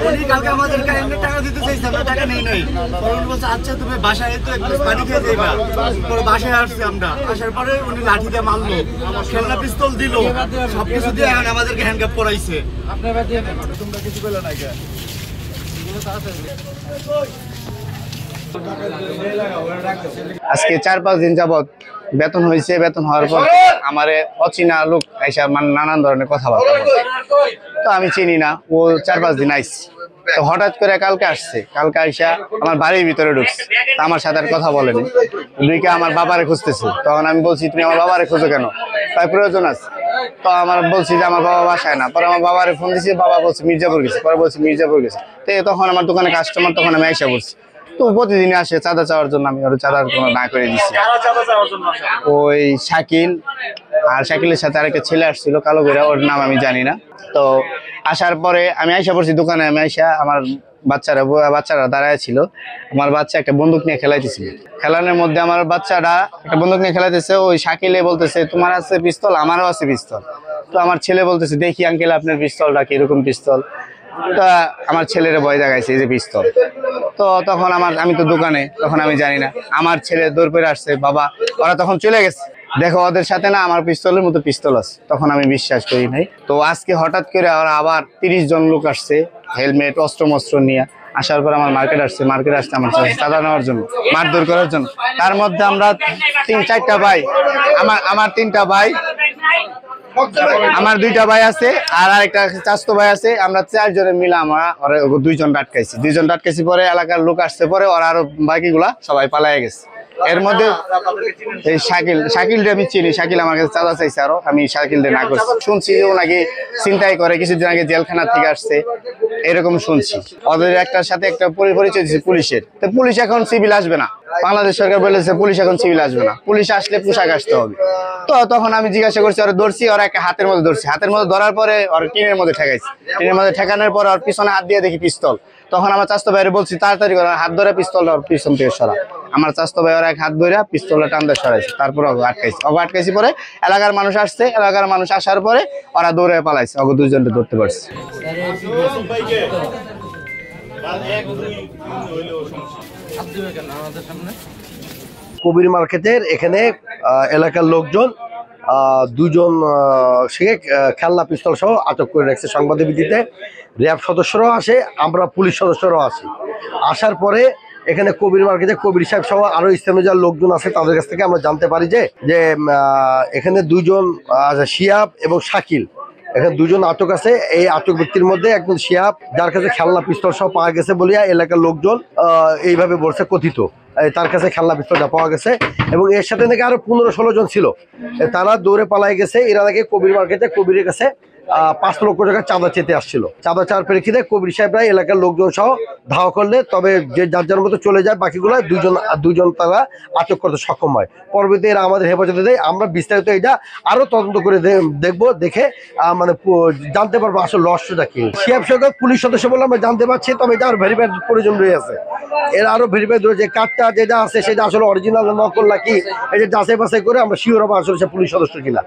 উনি কালকে আমাদেরকে এমনি টাকা দিতে চাইছে, আমরা টাকা নেই নাই। পরে উনি বলছে আচ্ছা তুমি বাসায় তো এক গ্লাস পানি খেয়ে যাইবা। পরে বাসায় আসছি আমরা, আসার পরে উনি লাঠি দিয়ে মারলো, খেলনা পিস্তল দিল, সবকিছু দিয়ে এখন আমাদেরকে হ্যান্ডকাপ করাইছে। তোমরা কিছু পেলে না কে? আজকে 4-5 দিন যাবত বেতন হয়েছে। বেতন হওয়ার পর আমার অচেনা লোক আইসা মানে নানান ধরনের কথাবার্তা বলে। তো আমি চিনি না, ও 4-5 দিন আইসে। তো হঠাৎ করে কালকে আসছে, কালকে আইসা আমার বাড়ির ভিতরে ঢুকছে। তা আমার সাথে আর কথা বলেনি, দুইকে আমার বাবারে খুঁজতেছে। তখন আমি বলছি তুমি আমার বাবারে খুঁজো কেন? তাই প্রয়োজন আছে। তো আমার বলছি যে আমার বাবা বাসায় না। পরে আমার বাবারে ফোন দিয়েছি, বাবা বলছে মির্জাপুর গেছে। পরে বলছি মির্জাপুর গেছে। তো তখন আমার দোকানে কাস্টমার, তখন আমি আইসা বলছি। তো প্রতিদিনই আসে চাঁদা চাওয়ার জন্য, আমি ওর চাঁদার কোনো না করে দিচ্ছি। ওই শাকিল, আর শাকিলের সাথে আরেকটা ছেলে আসছিল কালো করে, ওর নাম আমি জানি না। তো আসার পরে আমি আইসা পড়ছি দোকানে। আমি আইসা আমার বাচ্চারা দাঁড়ায় ছিল। আমার বাচ্চা একটা বন্দুক নিয়ে খেলাইতেছিল। খেলানোর মধ্যে আমার বাচ্চাটা একটা বন্দুক নিয়ে খেলাইতেছে। ওই শাকিলে বলতেছে তোমার আছে পিস্তল, আমারও আছে পিস্তল। তো আমার ছেলে বলতেছে দেখি আঙ্কেল আপনার পিস্তলটা কিরকম পিস্তল। তা আমার ছেলের ভয় দেখাইছে এই যে পিস্তল। তো তখন আমি তো দোকানে, তখন আমি জানি না। আমার ছেলে দৌড় করে আসছে, বাবা ওরা তখন চলে গেছে, দেখো ওদের সাথে না আমার পিস্তলের মতো পিস্তল আছে। তখন আমি বিশ্বাস করি নাই। তো আজকে হঠাৎ করে ওরা আবার 30 জন লোক আসছে, হেলমেট অস্ত্র নিয়ে। আসার পর আমার মার্কেট আসছে আমার চাঁদা নেওয়ার জন্য, মারধর করার জন্য। তার মধ্যে আমরা 3-4টা ভাই, আমার 3টা ভাই, আমার 2টা ভাই আছে আর আরেকটা চাচতো ভাই আছে। আমরা 4 জনে মিলে আমরা 2 জন ডাটকাইছি। পরে এলাকার লোক আসছে, পরে ওরা আরো বাকিগুলা সবাই পালায় গেছে। এর মধ্যে এই শাকিলটা আমি চিনি, শাকিল আমার কাছে চাঁদা চাইছে আরো, আমি শাকিলটা না করছি। শুনছি যে ও নাকি ছিনতাই করে, কিছুদিন আগে জেলখানা থেকে আসছে, এরকম শুনছি। ওদের একটার সাথে একটা পরিচয় দিচ্ছে পুলিশের। তো পুলিশ এখন সিভিল আসবে না, বাংলাদেশ সরকার বলেছে পুলিশ এখন সিভিল আসবে না, পুলিশ আসলে পোশাক আসতে হবে। তো তখন আমি জিজ্ঞাসা করছি, ওরা ধরছি, ওরা একটা হাতের মধ্যে ধরছি। হাতের মধ্যে ধরার পরে ওর টিনের মধ্যে ঠেকাইছি। টিনের মধ্যে ঠেকানোর পর ওর পিছনে হাত দিয়ে দেখি পিস্তল। তখন আমার চাচতো ভাইয়ের বলছি তাড়াতাড়ি করে হাত ধরে পিস্তলটা ওর পিছন থেকে সরা। আমার চাচতো ভাই ওরা এক হাত ধরে পিস্তলটা টান দিয়ে সরাইছে। তারপর আটকাইছি। পরে এলাকার মানুষ আসছে, এলাকার মানুষ আসার পরে ওরা দৌড়ে পালাইছে। 2 জনকে ধরতে পারছে। কবির মার্কেটের এখানে এলাকার লোকজন 2 জন খেলনা পিস্তল সহ আটক করে রাখছে। সংবাদের ভিত্তিতে র্যাব সদস্যরাও আসে, আমরা পুলিশ সদস্যরাও আসি। আসার পরে এখানে কবির মার্কেটে কবির সাহেব সহ আরো স্থানীয় যারা লোকজন আছে তাদের কাছ থেকে আমরা জানতে পারি যে এখানে 2 জন শিহাব এবং শাকিল, এখানে 2 জন আটক আছে। এই আটক ব্যক্তির মধ্যে একজন শিহাব, যার কাছে খেলনা পিস্তল সহ পাওয়া গেছে বলিয়া এলাকার লোকজন এইভাবে বলছে, কথিত তার কাছে খেলনা পিস্তলটা পাওয়া গেছে। এবং এর সাথে নাকি আরো 15-16 জন ছিল, তারা দৌড়ে পালাই গেছে। এরা নাকি কবির মার্কেটে কবিরের কাছে 5 লক্ষ টাকা চাঁদা চেতে আসছিল। চাঁদা চাওয়ার প্রেক্ষিতে কবির সাহেবরা এলাকার লোকজন সহ ধাওয়া করলে, তবে যে যার মতো চলে যায়, বাকিগুলো 2 জন তারা আটক করতে সক্ষম হয়। পরবর্তী এরা আমাদের হেফাজতে দেয়। আমরা বিস্তারিত এটা আরো তদন্ত করে দেখবো, দেখে মানে জানতে পারবো আসলে রহস্যটা কি। শিহাব সরকার পুলিশ সদস্য বলে আমরা জানতে পারছি, তবে এটা আরো ভেরিফাই প্রয়োজন রয়েছে। এর আরো ভেরিফাই যে কার্ডটা যেটা আছে সেটা আসলে অরিজিনাল নকল নাকি, এই যে যাচাই বাছাই করে আমরা শিওর হবো আসলে সে পুলিশ সদস্য কিনা।